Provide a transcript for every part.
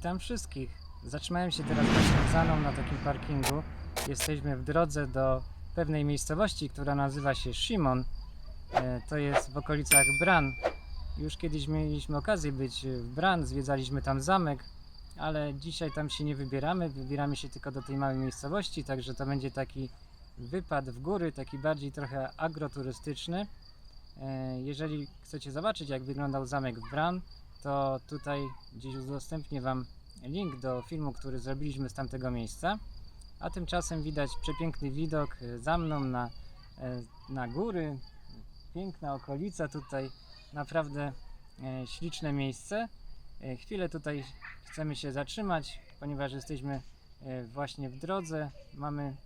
Witam wszystkich. Zatrzymałem się teraz właśnie za mną na takim parkingu. Jesteśmy w drodze do pewnej miejscowości, która nazywa się Szymon. To jest w okolicach Bran. Już kiedyś mieliśmy okazję być w Bran, zwiedzaliśmy tam zamek, ale dzisiaj tam się nie wybieramy. Wybieramy się tylko do tej małej miejscowości, także to będzie taki wypad w góry, taki bardziej trochę agroturystyczny. Jeżeli chcecie zobaczyć, jak wyglądał zamek w Bran, to tutaj gdzieś udostępnię Wam link do filmu, który zrobiliśmy z tamtego miejsca. A tymczasem widać przepiękny widok za mną na góry. Piękna okolica tutaj, naprawdę śliczne miejsce. Chwilę tutaj chcemy się zatrzymać, ponieważ jesteśmy właśnie w drodze. Mamy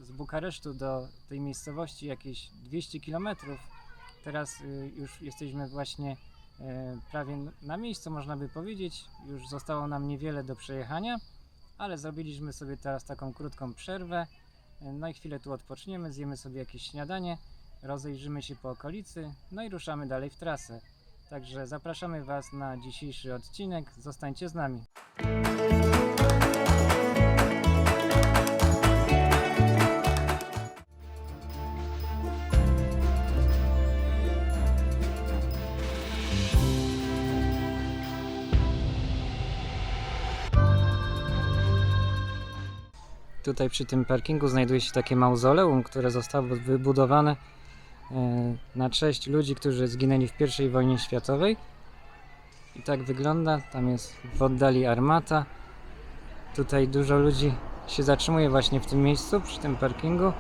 z Bukaresztu do tej miejscowości jakieś 200 km. Teraz już jesteśmy właśnie prawie na miejscu, można by powiedzieć. Już zostało nam niewiele do przejechania, ale zrobiliśmy sobie teraz taką krótką przerwę. No i chwilę tu odpoczniemy, zjemy sobie jakieś śniadanie, rozejrzymy się po okolicy, no i ruszamy dalej w trasę. Także zapraszamy Was na dzisiejszy odcinek, zostańcie z nami. Tutaj przy tym parkingu znajduje się takie mauzoleum, które zostało wybudowane na cześć ludzi, którzy zginęli w I wojnie światowej. I tak wygląda, tam jest w oddali armata. Tutaj dużo ludzi się zatrzymuje właśnie w tym miejscu, przy tym parkingu.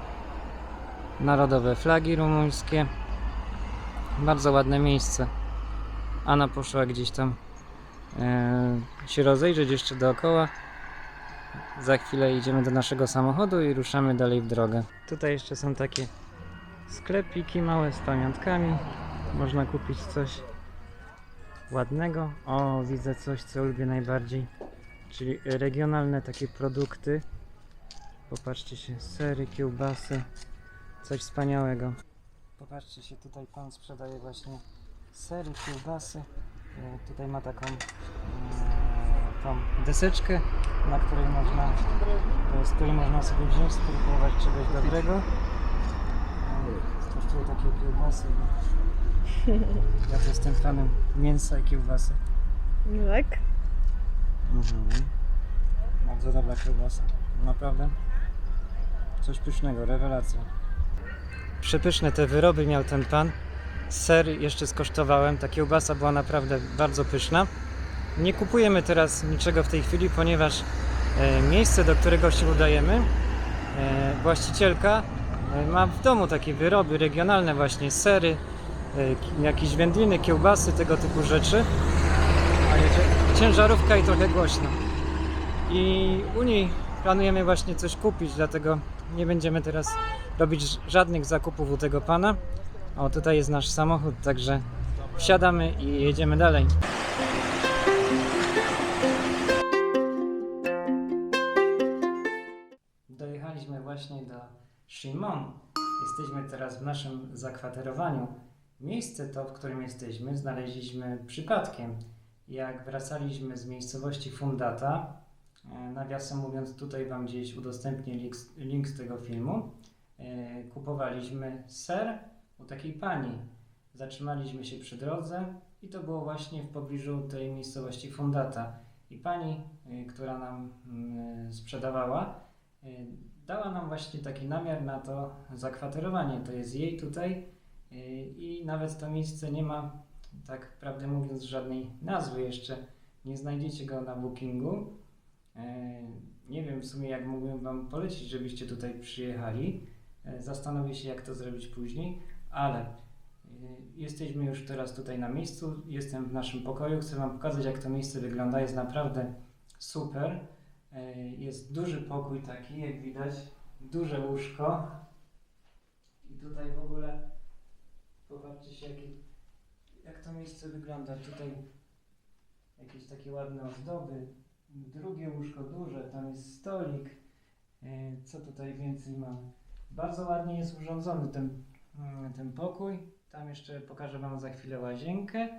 Narodowe flagi rumuńskie. Bardzo ładne miejsce. Anna poszła gdzieś tam się rozejrzeć jeszcze dookoła. Za chwilę idziemy do naszego samochodu i ruszamy dalej w drogę. Tutaj jeszcze są takie sklepiki małe z pamiątkami. Można kupić coś ładnego. O, widzę coś, co lubię najbardziej. Czyli regionalne takie produkty. Popatrzcie się, sery, kiełbasy. Coś wspaniałego. Popatrzcie się, tutaj pan sprzedaje właśnie sery, kiełbasy. Tutaj ma taką tą deseczkę, z której można sobie wziąć, spróbować czegoś dobrego. Kosztuje takie kiełbasy. Ja to jestem fanem mięsa i kiełbasy. Tak? Bardzo dobra kiełbasa. Naprawdę coś pysznego, rewelacja. Przepyszne te wyroby miał ten pan. Ser jeszcze skosztowałem. Ta kiełbasa była naprawdę bardzo pyszna. Nie kupujemy teraz niczego w tej chwili, ponieważ miejsce, do którego się udajemy, właścicielka ma w domu takie wyroby regionalne, właśnie sery, jakieś wędliny, kiełbasy, tego typu rzeczy. A ciężarówka i trochę głośno. I u niej planujemy właśnie coś kupić, dlatego nie będziemy teraz robić żadnych zakupów u tego pana. O, tutaj jest nasz samochód, także wsiadamy i jedziemy dalej. Dojechaliśmy właśnie do Szymon. Jesteśmy teraz w naszym zakwaterowaniu. Miejsce to, w którym jesteśmy, znaleźliśmy przypadkiem. Jak wracaliśmy z miejscowości Fundata, nawiasem mówiąc, tutaj Wam gdzieś udostępnię link z tego filmu, kupowaliśmy ser u takiej pani. Zatrzymaliśmy się przy drodze i to było właśnie w pobliżu tej miejscowości Fundata. I pani, która nam sprzedawała, dała nam właśnie taki namiar na to zakwaterowanie. To jest jej tutaj i nawet to miejsce nie ma, tak prawdę mówiąc, żadnej nazwy jeszcze. Nie znajdziecie go na Bookingu. Nie wiem w sumie, jak mógłbym Wam polecić, żebyście tutaj przyjechali. Zastanowię się, jak to zrobić później, ale jesteśmy już teraz tutaj na miejscu. Jestem w naszym pokoju. Chcę Wam pokazać, jak to miejsce wygląda. Jest naprawdę super. Jest duży pokój taki, jak widać. Duże łóżko. I tutaj w ogóle popatrzcie się, jak to miejsce wygląda. Tutaj jakieś takie ładne ozdoby. Drugie łóżko duże, tam jest stolik. Co tutaj więcej mam? Bardzo ładnie jest urządzony ten pokój. Tam jeszcze pokażę Wam za chwilę łazienkę.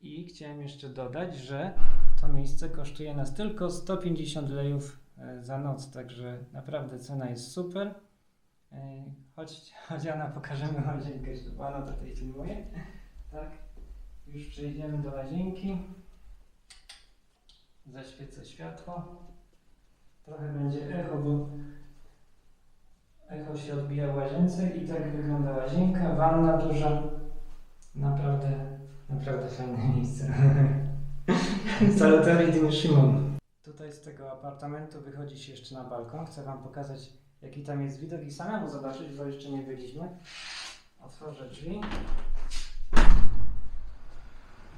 I chciałem jeszcze dodać, że To miejsce kosztuje nas tylko 150 lejów za noc, także naprawdę cena jest super. Chodź Anna, pokażemy łazienkę, żeby Anna tutaj filmuje. Tak, już przejdziemy do łazienki. Zaświecę światło. Trochę będzie echo, bo echo się odbija w łazience i tak wygląda łazienka, wanna duża. Naprawdę fajne miejsce. Salutary Din Shimon. Tutaj z tego apartamentu wychodzi się jeszcze na balkon. Chcę Wam pokazać, jaki tam jest widok i samemu zobaczyć, bo jeszcze nie byliśmy. Otworzę drzwi.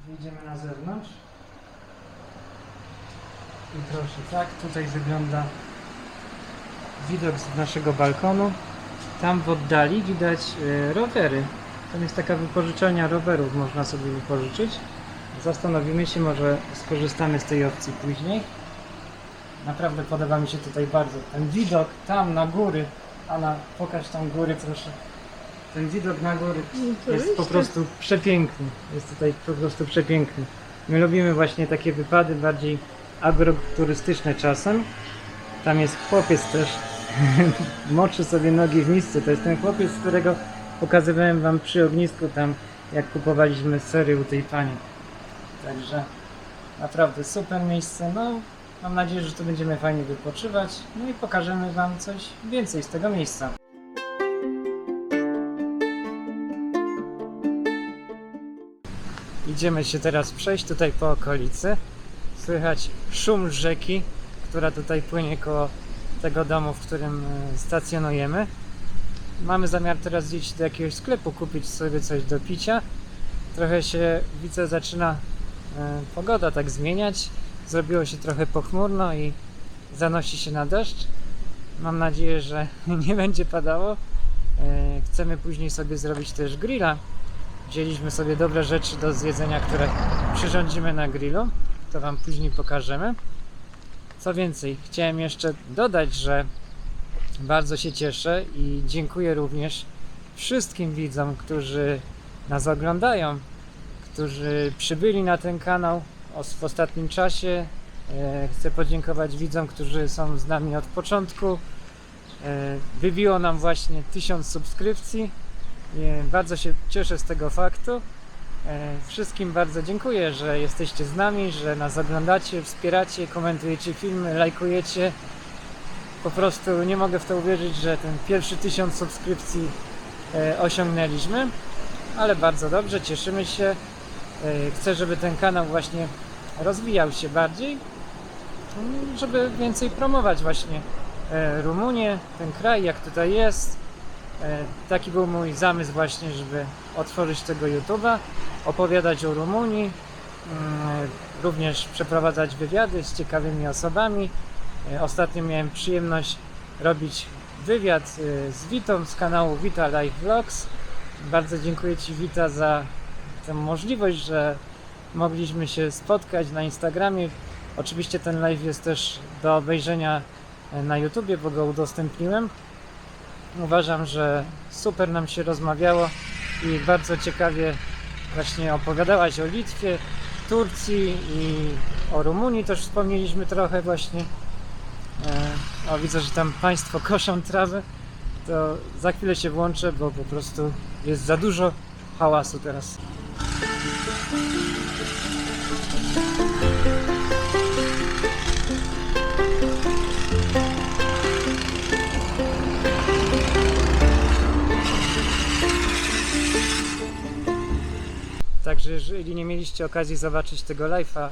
Wyjdziemy na zewnątrz. I proszę, tak tutaj wygląda widok z naszego balkonu. Tam w oddali widać rowery. Tam jest taka wypożyczalnia rowerów, można sobie wypożyczyć. Zastanowimy się, może skorzystamy z tej opcji później. Naprawdę podoba mi się tutaj bardzo. Ten widok tam na góry. Anna, pokaż tam góry, proszę. Ten widok na góry jest po prostu przepiękny. Jest tutaj po prostu przepiękny. My lubimy właśnie takie wypady bardziej agroturystyczne czasem. Tam jest chłopiec też. Moczy sobie nogi w misce. To jest ten chłopiec, którego pokazywałem Wam przy ognisku tam, jak kupowaliśmy sery u tej pani. Także naprawdę super miejsce. No, mam nadzieję, że tu będziemy fajnie wypoczywać. No i pokażemy Wam coś więcej z tego miejsca. Idziemy się teraz przejść tutaj po okolicy. Słychać szum rzeki, która tutaj płynie koło tego domu, w którym stacjonujemy. Mamy zamiar teraz iść do jakiegoś sklepu, kupić sobie coś do picia. Trochę się, widzę, zaczyna pogoda tak zmieniać. Zrobiło się trochę pochmurno i zanosi się na deszcz. Mam nadzieję, że nie będzie padało. Chcemy później sobie zrobić też grilla. Wzięliśmy sobie dobre rzeczy do zjedzenia, które przyrządzimy na grillu. To Wam później pokażemy. Co więcej, chciałem jeszcze dodać, że bardzo się cieszę i dziękuję również wszystkim widzom, którzy nas oglądają, którzy przybyli na ten kanał w ostatnim czasie. Chcę podziękować widzom, którzy są z nami od początku. Wybiło nam właśnie 1000 subskrypcji. Bardzo się cieszę z tego faktu. Wszystkim bardzo dziękuję, że jesteście z nami, że nas oglądacie, wspieracie, komentujecie filmy, lajkujecie. Po prostu nie mogę w to uwierzyć, że ten pierwszy 1000 subskrypcji osiągnęliśmy, ale bardzo dobrze, cieszymy się. Chcę, żeby ten kanał właśnie rozwijał się bardziej, żeby więcej promować właśnie Rumunię, ten kraj, jak tutaj jest. Taki był mój zamysł właśnie, żeby otworzyć tego YouTube'a, opowiadać o Rumunii, również przeprowadzać wywiady z ciekawymi osobami. Ostatnio miałem przyjemność robić wywiad z Witą z kanału Vita Life Vlogs. Bardzo dziękuję Ci, Wita, za tę możliwość, że mogliśmy się spotkać na Instagramie. Oczywiście ten live jest też do obejrzenia na YouTubie, bo go udostępniłem. Uważam, że super nam się rozmawiało i bardzo ciekawie właśnie opowiadałaś o Litwie, Turcji i o Rumunii też wspomnieliśmy trochę właśnie. Widzę, że tam Państwo koszą trawę, to za chwilę się włączę, bo po prostu jest za dużo hałasu teraz. Także jeżeli nie mieliście okazji zobaczyć tego live'a,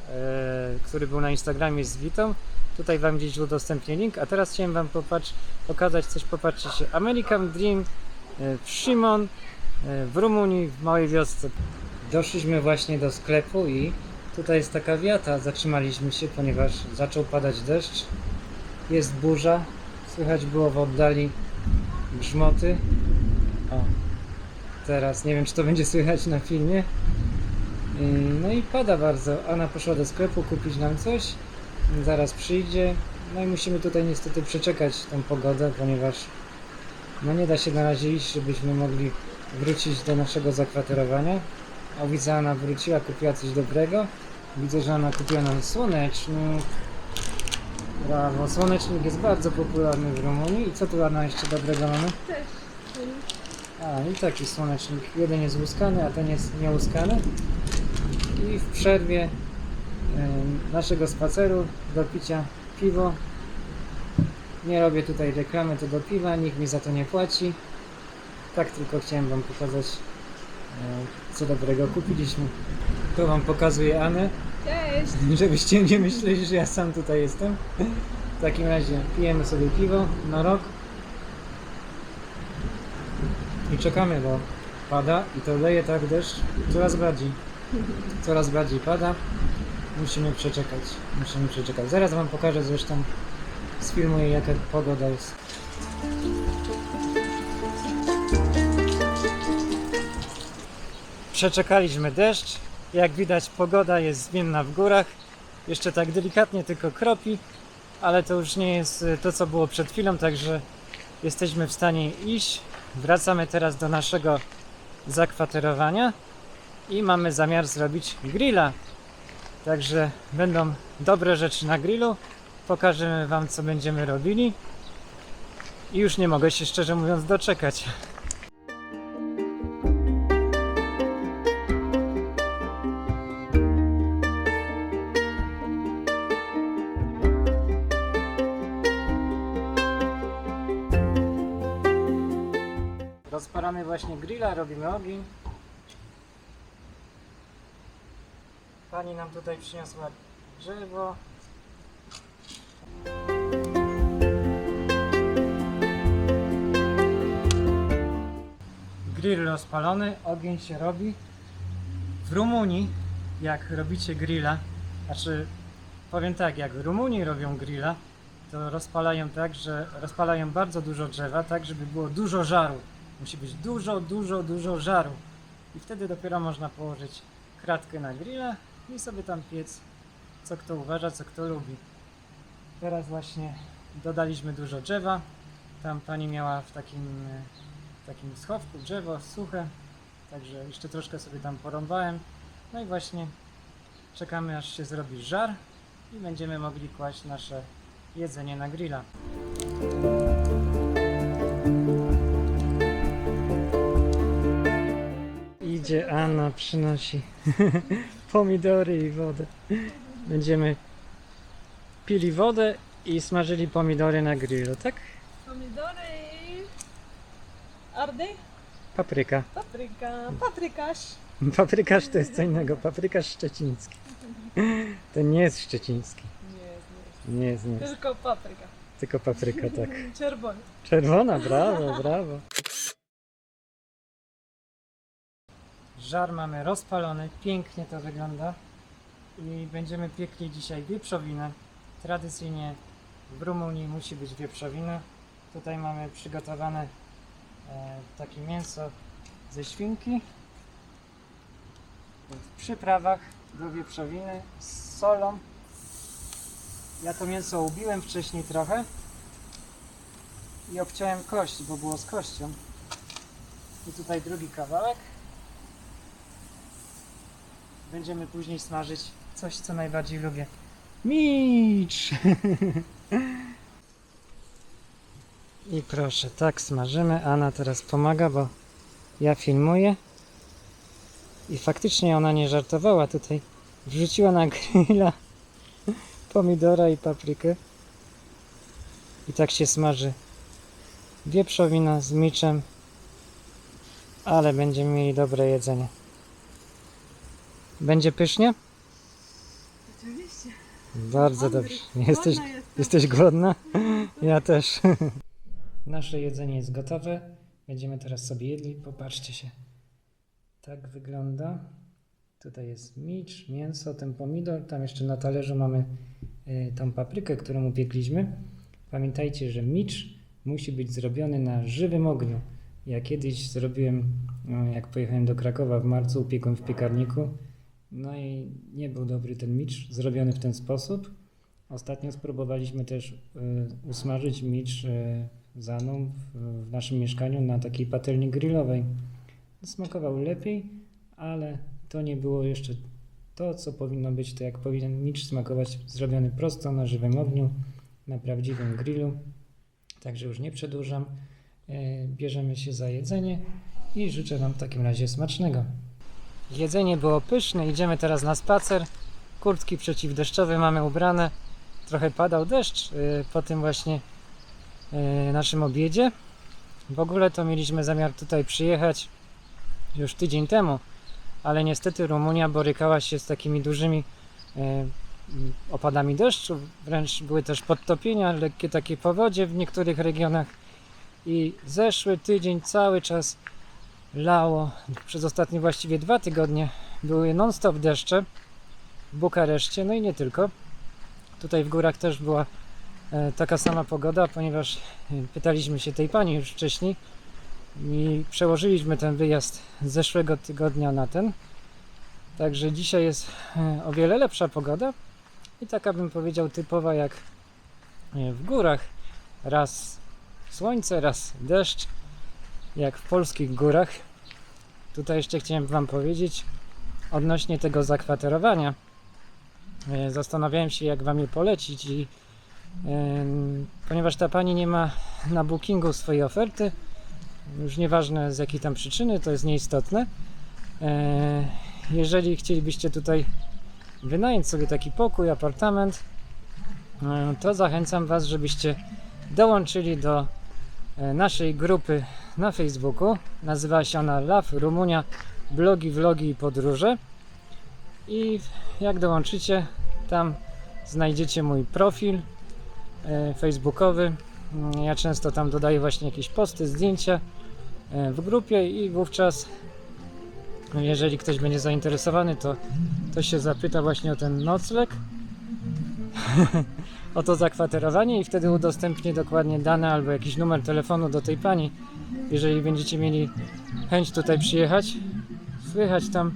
który był na Instagramie z Witą, tutaj Wam gdzieś udostępnię link, a teraz chciałem Wam pokazać coś, popatrzcie się. American Dream w Shimon, w Rumunii, w małej wiosce. Doszliśmy właśnie do sklepu i tutaj jest taka wiata, zatrzymaliśmy się, ponieważ zaczął padać deszcz, jest burza, słychać było w oddali grzmoty. O, teraz nie wiem, czy to będzie słychać na filmie. No i pada bardzo. Anna poszła do sklepu kupić nam coś, zaraz przyjdzie. No i musimy tutaj niestety przeczekać tą pogodę, ponieważ no nie da się na razie iść, żebyśmy mogli wrócić do naszego zakwaterowania. O, widzę, Anna wróciła, kupiła coś dobrego. Widzę, że ona kupiła nam słonecznik. Brawo, słonecznik jest bardzo popularny w Rumunii. I co tu Anna jeszcze dobrego mamy? Też. A, i taki słonecznik. Jeden jest łuskany, a ten jest niełuskany. I w przerwie naszego spaceru do picia piwo. Nie robię tutaj reklamy to do piwa, nikt mi za to nie płaci. Tak tylko chciałem wam pokazać, co dobrego kupiliśmy. Tu wam pokazuję Anę, Cześć. żebyście nie myśleli, że ja sam tutaj jestem. W takim razie pijemy sobie piwo na rok. I czekamy, bo pada i to leje tak deszcz coraz bardziej. Coraz bardziej pada. Musimy przeczekać. Zaraz wam pokażę zresztą, sfilmuję jaka pogoda jest. Przeczekaliśmy deszcz. Jak widać pogoda jest zmienna w górach. Jeszcze tak delikatnie tylko kropi, ale to już nie jest to co było przed chwilą, także jesteśmy w stanie iść. Wracamy teraz do naszego zakwaterowania i mamy zamiar zrobić grilla. Także będą dobre rzeczy na grillu. Pokażemy wam co będziemy robili. I już nie mogę się szczerze mówiąc doczekać. Rozpalamy właśnie grilla, robimy ogień. Pani nam tutaj przyniosła drzewo. Grill rozpalony, ogień się robi. W Rumunii, jak robicie grilla, znaczy powiem tak, jak w Rumunii robią grilla, to rozpalają tak, że rozpalają bardzo dużo drzewa, tak żeby było dużo żaru. Musi być dużo żaru. I wtedy dopiero można położyć kratkę na grilla i sobie tam piec, co kto uważa, co kto lubi. Teraz właśnie dodaliśmy dużo drzewa. Tam pani miała w takim schowku drzewo suche, także jeszcze troszkę sobie tam porąbałem. No i właśnie czekamy aż się zrobi żar i będziemy mogli kłaść nasze jedzenie na grilla. Idzie Anna, przynosi pomidory i wodę. Będziemy pili wodę i smażyli pomidory na grillu, tak? Pomidory. Ardy? Papryka. Paprykarz. Paprykarz to jest co innego, paprykarz szczeciński. Ten nie jest szczeciński. Nie jest. Tylko papryka. Tylko papryka, tak. Czerwony. Czerwona, brawo. Żar mamy rozpalony, pięknie to wygląda. I będziemy piekli dzisiaj wieprzowinę. Tradycyjnie w Rumunii musi być wieprzowina. Tutaj mamy przygotowane takie mięso ze świnki. W przyprawach do wieprzowiny z solą. Ja to mięso ubiłem wcześniej trochę i obciąłem kość, bo było z kością. I tutaj drugi kawałek. Będziemy później smażyć coś, co najbardziej lubię. Micz! I proszę, tak smażymy. Anna teraz pomaga, bo ja filmuję. I faktycznie ona nie żartowała tutaj. Wrzuciła na grilla pomidora i paprykę. I tak się smaży wieprzowina z miczem. Ale będziemy mieli dobre jedzenie. Będzie pysznie? Oczywiście. Bardzo Dobry. dobrze. Głodna jestem. Jesteś głodna? Ja też. Nasze jedzenie jest gotowe. Będziemy teraz sobie jedli. Popatrzcie się. Tak wygląda. Tutaj jest micz, mięso, ten pomidor. Tam jeszcze na talerzu mamy tą paprykę, którą upiekliśmy. Pamiętajcie, że micz musi być zrobiony na żywym ogniu. Ja kiedyś zrobiłem, jak pojechałem do Krakowa w marcu, upiekłem w piekarniku. No i nie był dobry ten micz zrobiony w ten sposób. Ostatnio spróbowaliśmy też usmażyć micz z Aną w naszym mieszkaniu na takiej patelni grillowej. Smakował lepiej, ale to nie było jeszcze to, co powinno być, to jak powinien micz smakować, zrobiony prosto na żywym ogniu, na prawdziwym grillu. Także już nie przedłużam. Bierzemy się za jedzenie i życzę Wam w takim razie smacznego. Jedzenie było pyszne, idziemy teraz na spacer. Kurtki przeciwdeszczowe mamy ubrane. Trochę padał deszcz po tym właśnie naszym obiedzie. W ogóle to mieliśmy zamiar tutaj przyjechać już tydzień temu, ale niestety Rumunia borykała się z takimi dużymi opadami deszczu, wręcz były też podtopienia, lekkie takie powodzie w niektórych regionach i zeszły tydzień cały czas lało. Przez ostatnie właściwie 2 tygodnie były non-stop deszcze w Bukareszcie, no i nie tylko. Tutaj w górach też była taka sama pogoda, ponieważ pytaliśmy się tej pani już wcześniej i przełożyliśmy ten wyjazd z zeszłego tygodnia na ten. Także dzisiaj jest o wiele lepsza pogoda i taka, bym powiedział, typowa jak w górach. Raz słońce, raz deszcz, jak w polskich górach. Tutaj jeszcze chciałem Wam powiedzieć odnośnie tego zakwaterowania. Zastanawiałem się, jak Wam je polecić i ponieważ ta pani nie ma na bookingu swojej oferty, już nieważne z jakiej tam przyczyny, to jest nieistotne. Jeżeli chcielibyście tutaj wynająć sobie taki pokój, apartament, to zachęcam Was, żebyście dołączyli do naszej grupy na Facebooku. Nazywa się ona Love Rumunia Blogi, Vlogi i Podróże. I jak dołączycie, tam znajdziecie mój profil facebookowy. Ja często tam dodaję właśnie jakieś posty, zdjęcia w grupie i wówczas, jeżeli ktoś będzie zainteresowany, to się zapyta właśnie o ten nocleg, o to zakwaterowanie i wtedy udostępnię dokładnie dane albo jakiś numer telefonu do tej pani, jeżeli będziecie mieli chęć tutaj przyjechać. Słychać tam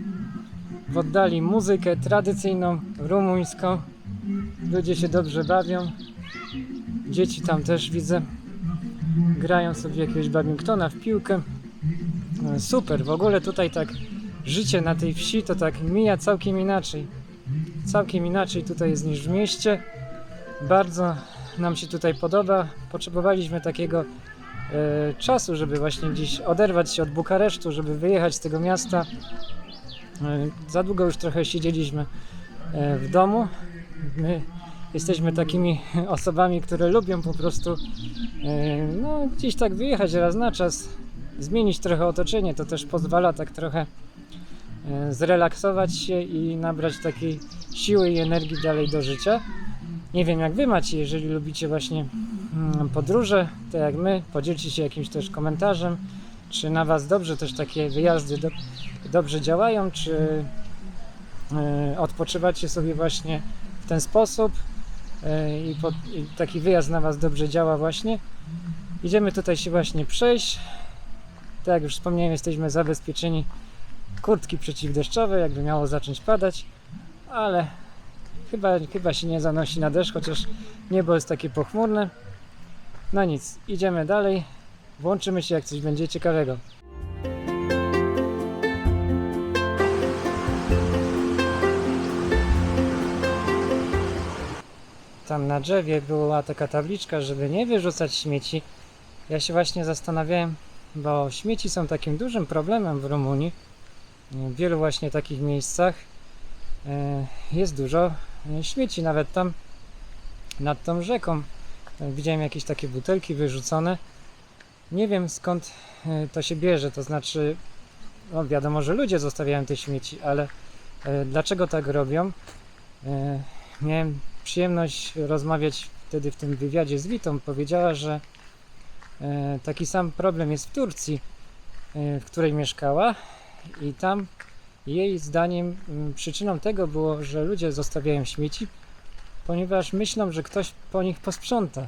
w oddali muzykę tradycyjną, rumuńską. Ludzie się dobrze bawią. Dzieci tam też widzę. Grają sobie jakiegoś badmintona w piłkę. Super, w ogóle tutaj tak życie na tej wsi to tak mija całkiem inaczej. Całkiem inaczej tutaj jest niż w mieście. Bardzo nam się tutaj podoba. Potrzebowaliśmy takiego czasu, żeby właśnie gdzieś oderwać się od Bukaresztu, żeby wyjechać z tego miasta. Za długo już trochę siedzieliśmy w domu. My jesteśmy takimi osobami, które lubią po prostu no, gdzieś tak wyjechać raz na czas, zmienić trochę otoczenie. To też pozwala tak trochę zrelaksować się i nabrać takiej siły i energii dalej do życia. Nie wiem, jak Wy macie, jeżeli lubicie właśnie podróże, tak jak my, podzielcie się jakimś też komentarzem, czy na Was dobrze też takie wyjazdy dobrze działają, czy odpoczywacie sobie właśnie w ten sposób i taki wyjazd na Was dobrze działa właśnie. Idziemy tutaj się właśnie przejść. Tak jak już wspomniałem, jesteśmy zabezpieczeni, kurtki przeciwdeszczowe, jakby miało zacząć padać, ale chyba się nie zanosi na deszcz, chociaż niebo jest takie pochmurne. No nic, idziemy dalej, włączymy się jak coś będzie ciekawego. Tam na drzewie była taka tabliczka, żeby nie wyrzucać śmieci. Ja się właśnie zastanawiałem, bo śmieci są takim dużym problemem w Rumunii. W wielu właśnie takich miejscach jest dużo śmieci, nawet tam nad tą rzeką. Widziałem jakieś takie butelki wyrzucone. Nie wiem, skąd to się bierze, to znaczy, no wiadomo, że ludzie zostawiają te śmieci, ale dlaczego tak robią? Miałem przyjemność rozmawiać wtedy w tym wywiadzie z Witą. Powiedziała, że taki sam problem jest w Turcji, w której mieszkała, i tam jej zdaniem przyczyną tego było, że ludzie zostawiają śmieci, ponieważ myślą, że ktoś po nich posprząta.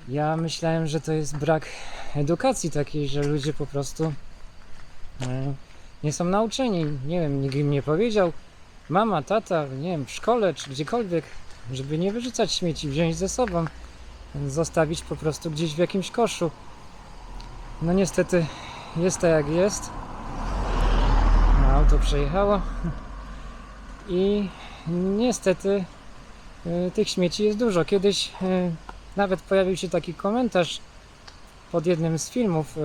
Ja myślałem, że to jest brak edukacji takiej, że ludzie po prostu nie są nauczeni. Nie wiem, nikt im nie powiedział, mama, tata, nie wiem, w szkole czy gdziekolwiek, żeby nie wyrzucać śmieci, wziąć ze sobą, zostawić po prostu gdzieś w jakimś koszu. No niestety jest tak jak jest. Auto przejechało. i niestety tych śmieci jest dużo. Kiedyś nawet pojawił się taki komentarz pod jednym z filmów,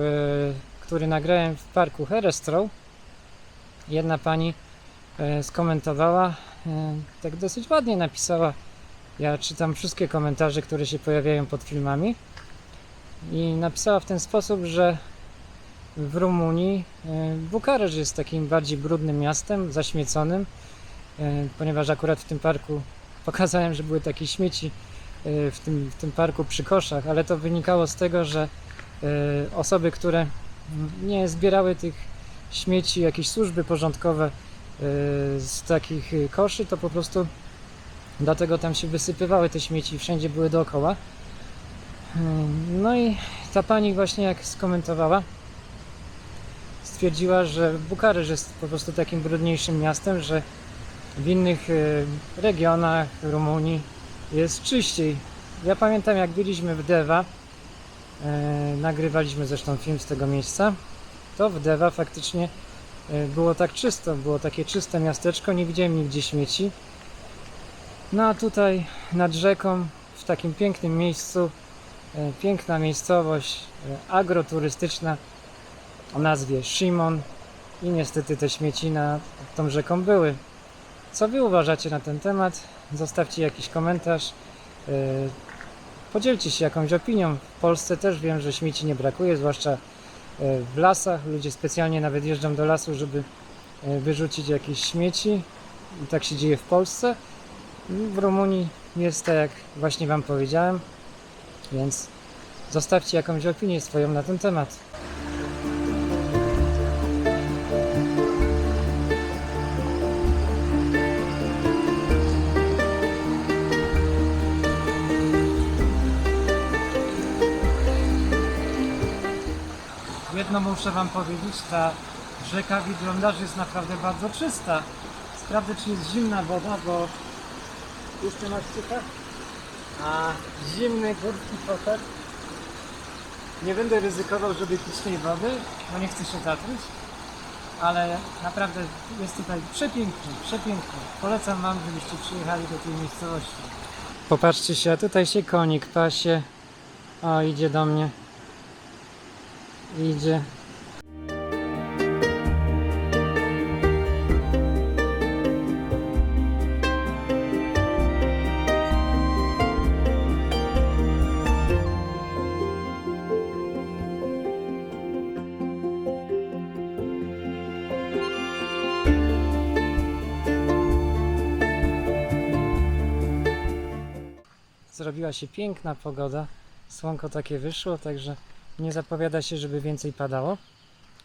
który nagrałem w parku Herrestrow. Jedna pani skomentowała, tak dosyć ładnie napisała. Ja czytam wszystkie komentarze, które się pojawiają pod filmami, i napisała w ten sposób, że w Rumunii Bukareszt jest takim bardziej brudnym miastem, zaśmieconym, ponieważ akurat w tym parku pokazałem, że były takie śmieci w tym parku przy koszach, ale to wynikało z tego, że osoby, które nie zbierały tych śmieci, jakieś służby porządkowe z takich koszy, to po prostu dlatego tam się wysypywały te śmieci, wszędzie były dookoła. No i ta pani właśnie jak skomentowała, stwierdziła, że Bukareszt jest po prostu takim brudniejszym miastem, że w innych regionach Rumunii jest czyściej. Ja pamiętam, jak byliśmy w Deva, nagrywaliśmy zresztą film z tego miejsca, to w Deva faktycznie było tak czysto, było takie czyste miasteczko, nie widziałem nigdzie śmieci. No a tutaj nad rzeką, w takim pięknym miejscu, piękna miejscowość agroturystyczna o nazwie Szymon, i niestety te śmieci nad tą rzeką były. Co wy uważacie na ten temat? Zostawcie jakiś komentarz. Podzielcie się jakąś opinią. W Polsce też wiem, że śmieci nie brakuje, zwłaszcza w lasach. Ludzie specjalnie nawet jeżdżą do lasu, żeby wyrzucić jakieś śmieci. I tak się dzieje w Polsce. W Rumunii jest tak, jak właśnie wam powiedziałem. Więc zostawcie jakąś opinię swoją na ten temat. Jedno muszę wam powiedzieć, ta rzeka wygląda, że jest naprawdę bardzo czysta. Sprawdzę, czy jest zimna woda, bo jeszcze masz cicha. A zimny górski fotel. Nie będę ryzykował, żeby pić tej wody, bo nie chcę się zatruć. Ale naprawdę jest tutaj przepięknie, przepięknie. Polecam wam, żebyście przyjechali do tej miejscowości. Popatrzcie się, a tutaj się konik pasie. O, idzie do mnie. Idzie. Zrobiła się piękna pogoda. Słonko takie wyszło, także nie zapowiada się, żeby więcej padało.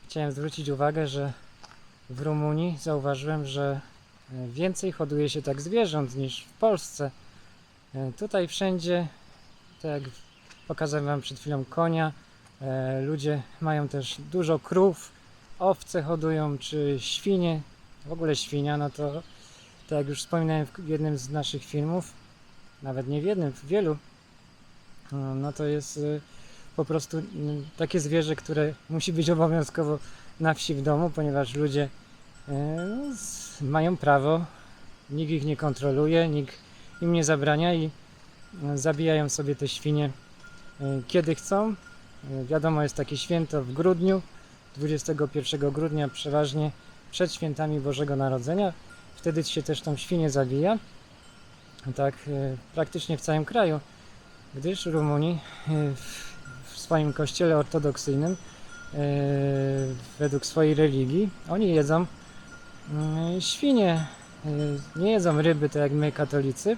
Chciałem zwrócić uwagę, że w Rumunii zauważyłem, że więcej hoduje się tak zwierząt niż w Polsce. Tutaj wszędzie, tak jak pokazałem wam przed chwilą, konia. Ludzie mają też dużo krów, owce hodują, czy świnie. W ogóle świnia, no to tak jak już wspominałem w jednym z naszych filmów, nawet nie w jednym, w wielu, no to jest po prostu takie zwierzę, które musi być obowiązkowo na wsi w domu, ponieważ ludzie mają prawo, nikt ich nie kontroluje, nikt im nie zabrania i zabijają sobie te świnie kiedy chcą. Wiadomo, jest takie święto w grudniu, 21 grudnia, przeważnie przed świętami Bożego Narodzenia. Wtedy się też tą świnię zabija. Tak praktycznie w całym kraju, gdyż Rumunii w swoim kościele ortodoksyjnym według swojej religii oni jedzą świnie, nie jedzą ryby, tak jak my katolicy.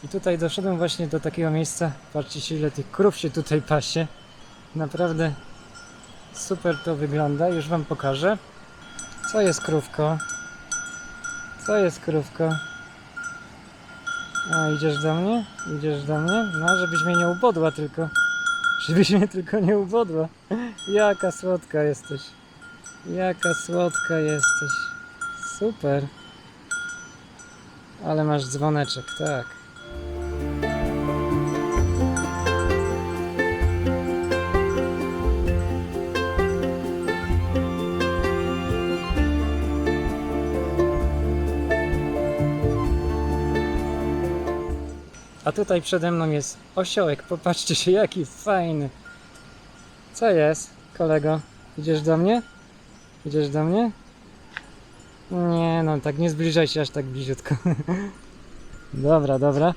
I tutaj doszedłem właśnie do takiego miejsca, patrzcie się, ile tych krów się tutaj pasie, naprawdę super to wygląda, już wam pokażę. Co jest krówko? Co jest krówko? A, idziesz do mnie? Idziesz do mnie? No, żebyś mnie nie ubodła tylko. Żebyś mnie tylko nie ubodła. Jaka słodka jesteś. Jaka słodka jesteś. Super. Ale masz dzwoneczek, tak. tutaj przede mną jest osiołek. Popatrzcie się, jaki fajny. Co jest, kolego? Idziesz do mnie? Idziesz do mnie? Nie, no tak nie zbliżaj się aż tak bliziutko. Dobra, dobra.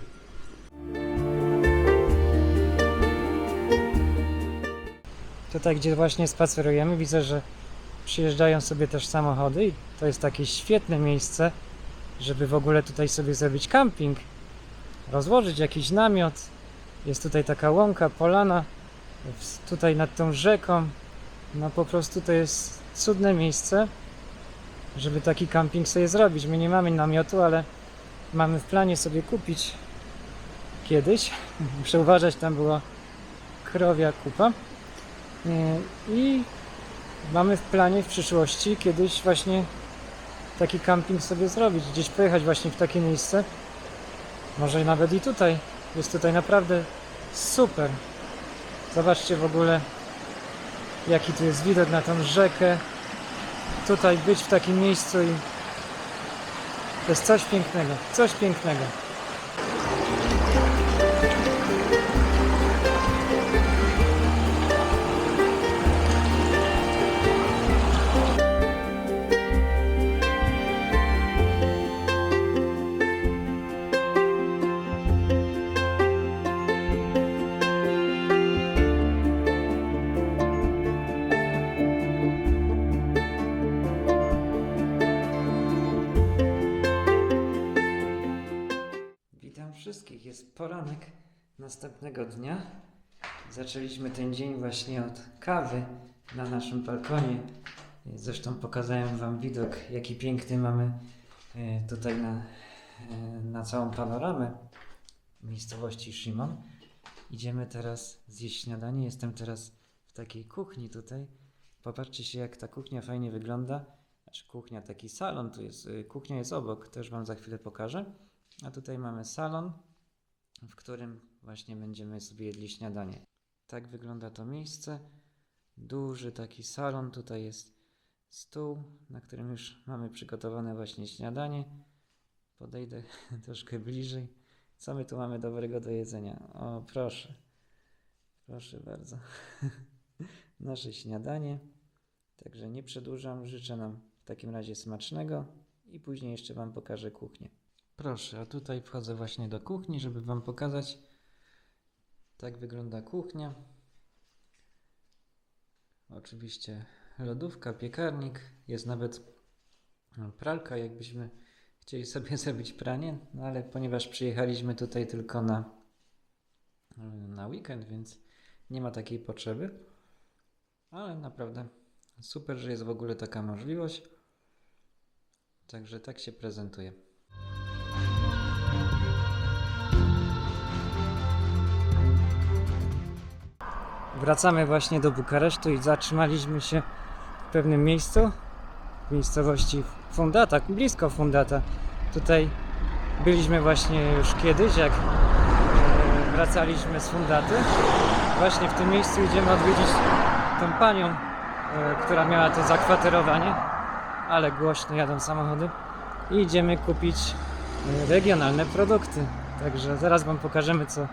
Tutaj, gdzie właśnie spacerujemy, widzę, że przyjeżdżają sobie też samochody i to jest takie świetne miejsce, żeby w ogóle tutaj sobie zrobić camping, rozłożyć jakiś namiot. Jest tutaj taka łąka, polana, tutaj nad tą rzeką. No po prostu to jest cudne miejsce, żeby taki camping sobie zrobić. My nie mamy namiotu, ale mamy w planie sobie kupić kiedyś. Muszę uważać, tam była krowia kupa. I mamy w planie w przyszłości kiedyś właśnie taki camping sobie zrobić, gdzieś pojechać właśnie w takie miejsce. Może nawet i tutaj. Jest tutaj naprawdę super. Zobaczcie w ogóle, jaki tu jest widok na tą rzekę. Tutaj być w takim miejscu i to jest coś pięknego, coś pięknego. Witam wszystkich. Jest poranek następnego dnia. Zaczęliśmy ten dzień właśnie od kawy na naszym balkonie. Zresztą pokazałem Wam widok, jaki piękny mamy tutaj na całą panoramę miejscowości Szymon. Idziemy teraz zjeść śniadanie. Jestem teraz w takiej kuchni tutaj. Popatrzcie się, jak ta kuchnia fajnie wygląda. Znaczy kuchnia, taki salon tu jest. Kuchnia jest obok, też Wam za chwilę pokażę. A tutaj mamy salon, w którym właśnie będziemy sobie jedli śniadanie. Tak wygląda to miejsce. Duży taki salon. Tutaj jest stół, na którym już mamy przygotowane właśnie śniadanie. Podejdę troszkę bliżej. Co my tu mamy dobrego do jedzenia? O, proszę. Proszę bardzo. Nasze śniadanie. Także nie przedłużam. Życzę nam w takim razie smacznego i później jeszcze Wam pokażę kuchnię. Proszę, a tutaj wchodzę właśnie do kuchni, żeby Wam pokazać. Tak wygląda kuchnia. Oczywiście lodówka, piekarnik. Jest nawet pralka, jakbyśmy chcieli sobie zrobić pranie. No ale ponieważ przyjechaliśmy tutaj tylko na weekend, więc nie ma takiej potrzeby. Ale naprawdę super, że jest w ogóle taka możliwość. Także tak się prezentuje. Wracamy właśnie do Bukaresztu i zatrzymaliśmy się w pewnym miejscu, w miejscowości Fundata, blisko Fundata. Tutaj byliśmy właśnie już kiedyś, jak wracaliśmy z Fundaty. Właśnie w tym miejscu idziemy odwiedzić tą panią, która miała to zakwaterowanie, ale głośno jadą samochody. I idziemy kupić regionalne produkty. Także zaraz Wam pokażemy, co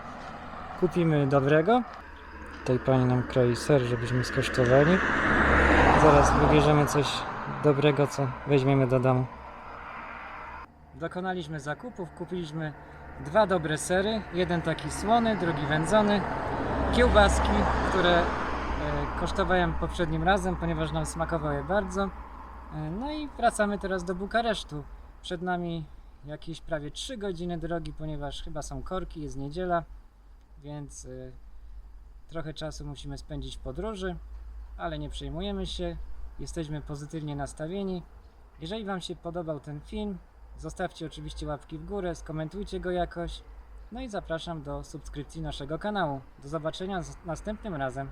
kupimy dobrego. Tutaj pani nam kroi ser, żebyśmy skosztowali. Zaraz wybierzemy coś dobrego, co weźmiemy do domu. Dokonaliśmy zakupów, kupiliśmy 2 dobre sery. Jeden taki słony, drugi wędzony. Kiełbaski, które kosztowałem poprzednim razem, ponieważ nam smakowały bardzo. No i wracamy teraz do Bukaresztu. Przed nami jakieś prawie 3 godziny drogi, ponieważ chyba są korki, jest niedziela, więc trochę czasu musimy spędzić w podróży, ale nie przejmujemy się, jesteśmy pozytywnie nastawieni. Jeżeli Wam się podobał ten film, zostawcie oczywiście łapki w górę, skomentujcie go jakoś, no i zapraszam do subskrypcji naszego kanału. Do zobaczenia następnym razem.